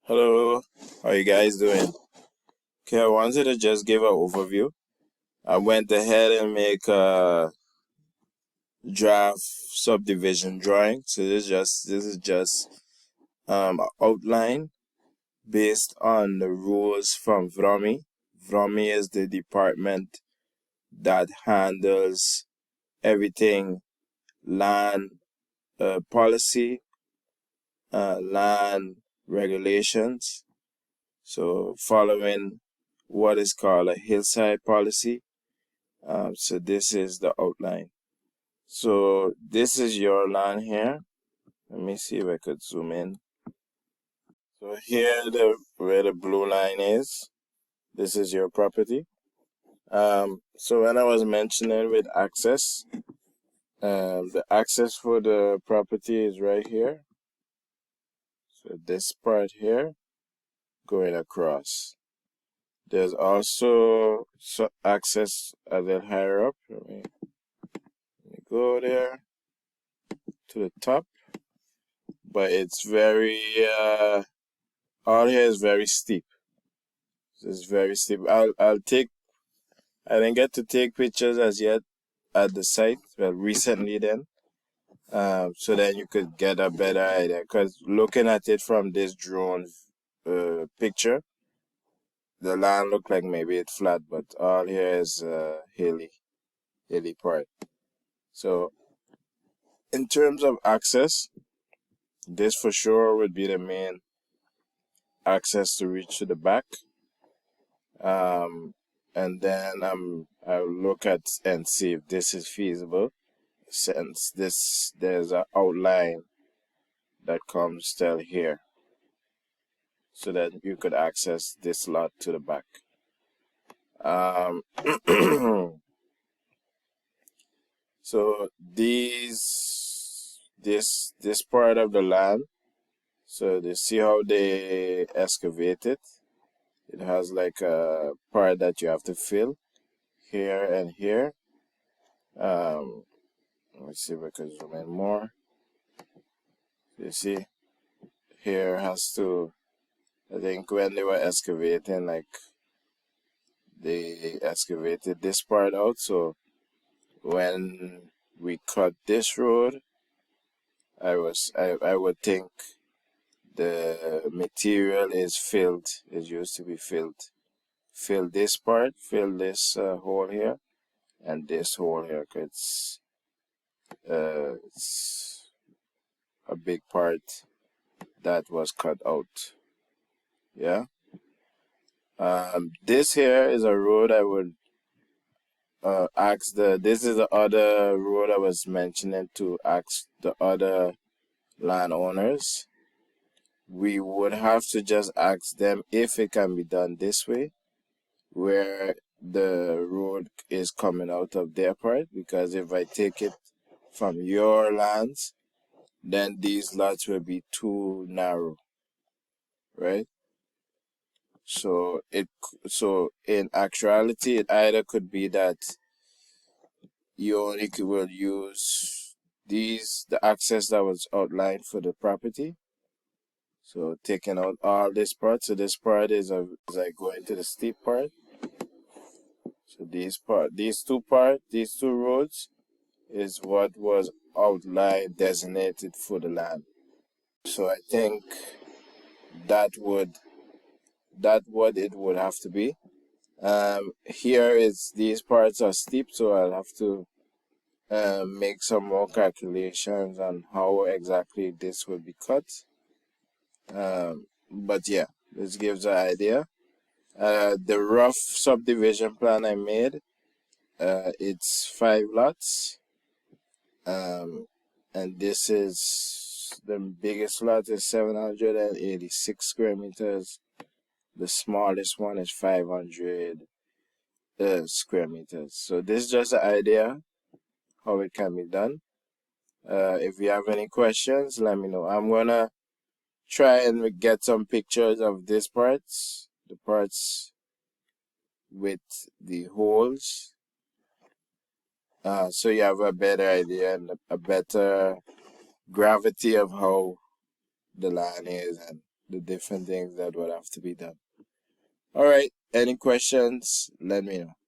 Hello, how you guys doing? Okay, I wanted to just give an overview. I went ahead and make a draft subdivision drawing. So this is just outline based on the rules from VROMI. VROMI is the department that handles everything land policy, land regulations. So following what is called a hillside policy. So this is the outline. So this is your land here. Let me see if I could zoom in. So here, where the blue line is, this is your property. So when I was mentioning with access, the access for the property is right here. So this part here going across. There's also access a little higher up. Let me go there to the top, but it's very all here is very steep. It's very steep. I didn't get to take pictures as yet at the site, well, recently then, so then you could get a better idea. Because looking at it from this drone picture, the land looked like maybe it's flat, but all here is hilly part. So in terms of access, this for sure would be the main access to reach to the back. And then I'll look at and see if this is feasible, since there's an outline that comes still here, so that you could access this lot to the back. So this part of the land, so you see how they excavate it. It has like a part that you have to fill here and here. Let me see if I can zoom in more. You see, here has to, I think when they were excavating, like they excavated this part out. So when we cut this road, I would think the material is filled. It used to be filled. Fill this part, fill this hole here, and this hole here. 'Cause it's a big part that was cut out. Yeah. This here is a road I would ask this is the other road I was mentioning to ask the other landowners. We would have to just ask them if it can be done this way, where the road is coming out of their part, because if I take it from your lands, then these lots will be too narrow, right? So in actuality, it either could be that you only will use the access that was outlined for the property. So taking out all this part. So this part is I go into the steep part. So these two roads is what was outlined, designated for the land. So I think that what it would have to be. Here is these parts are steep, so I'll have to make some more calculations on how exactly this will be cut. But yeah, this gives an idea. The rough subdivision plan I made, it's 5 lots. And this is the biggest lot is 786 square meters. The smallest one is 500 square meters. So this is just an idea how it can be done. If you have any questions, let me know. I'm gonna try and get some pictures of these parts, the parts with the holes, so you have a better idea and a better gravity of how the land is and the different things that would have to be done. All right, any questions? Let me know.